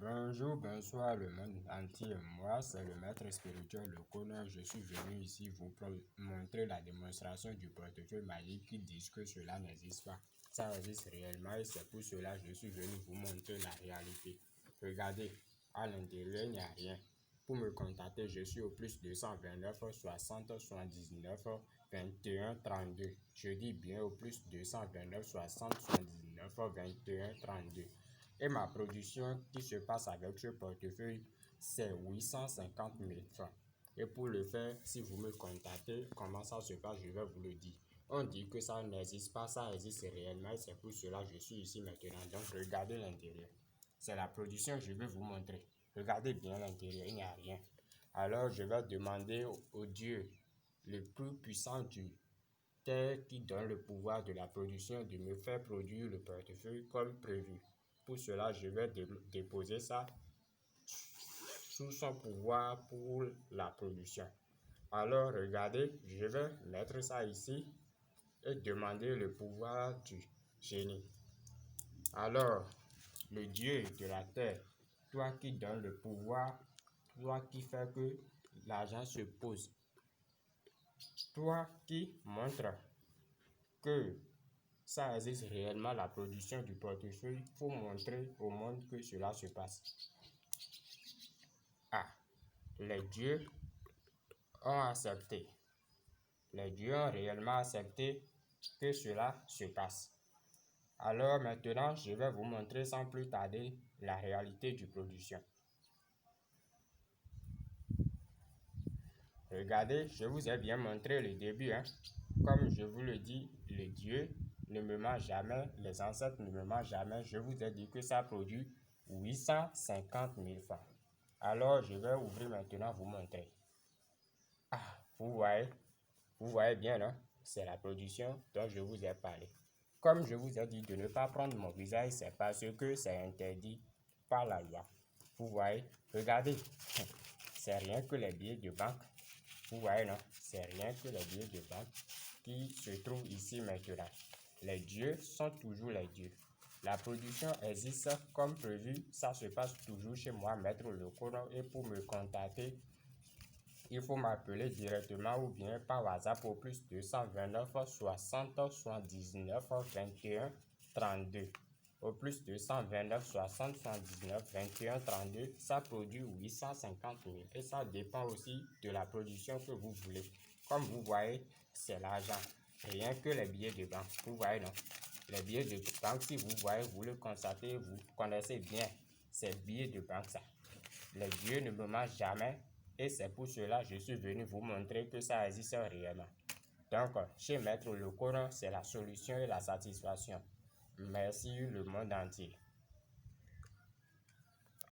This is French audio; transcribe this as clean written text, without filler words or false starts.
Bonjour, bonsoir le monde entier. Moi, c'est le maître spirituel, le Conan. Je suis venu ici vous montrer la démonstration du portefeuille magique qui dit que cela n'existe pas. Ça existe réellement et c'est pour cela que je suis venu vous montrer la réalité. Regardez, à l'intérieur, il n'y a rien. Pour me contacter, je suis au plus 229 60 79 21 32. Je dis bien au plus 229 60 79 21 32. Et ma production qui se passe avec ce portefeuille, c'est 850 000 francs. Et pour le faire, si vous me contactez, comment ça se passe, je vais vous le dire. On dit que ça n'existe pas, ça existe réellement et c'est pour cela que je suis ici maintenant. Donc regardez l'intérieur. C'est la production, je vais vous montrer. Regardez bien l'intérieur, il n'y a rien. Alors je vais demander au Dieu le plus puissant du terre qui donne le pouvoir de la production de me faire produire le portefeuille comme prévu. Pour cela, je vais déposer ça sous son pouvoir pour la production. Alors, regardez, je vais mettre ça ici et demander le pouvoir du génie. Alors, le Dieu de la terre, toi qui donnes le pouvoir, toi qui fais que l'argent se pose, toi qui montres que ça existe réellement la production du portefeuille, il faut montrer au monde que cela se passe. Les dieux ont accepté. Les dieux ont réellement accepté que cela se passe. Alors maintenant, je vais vous montrer sans plus tarder la réalité du production. Regardez, je vous ai bien montré le début. Comme je vous le dis, le Dieu ne me ment jamais, les ancêtres ne me mentent jamais. Je vous ai dit que ça produit 850 000 francs. Alors, je vais ouvrir maintenant, vous montrer. Vous voyez bien, non? C'est la production dont je vous ai parlé. Comme je vous ai dit de ne pas prendre mon visage, c'est parce que c'est interdit par la loi. Vous voyez, regardez, c'est rien que les billets de banque. Vous voyez, non? C'est rien que les billets de banque qui se trouvent ici maintenant. Les dieux sont toujours les dieux. La production existe comme prévu. Ça se passe toujours chez moi, Maître Le Coran. Et pour me contacter, il faut m'appeler directement ou bien par WhatsApp au plus 229 60 79 21 32. Au plus 229 60 79 21 32, ça produit 850 000 et ça dépend aussi de la production que vous voulez. Comme vous voyez, c'est l'argent, rien que les billets de banque. Vous voyez, non? Les billets de banque, si vous voyez, vous le constatez, vous connaissez bien ces billets de banque, ça. Les dieux ne me mentent jamais et c'est pour cela que je suis venu vous montrer que ça existe réellement. Donc, chez Maître Le Coran, c'est la solution et la satisfaction. Merci le monde entier.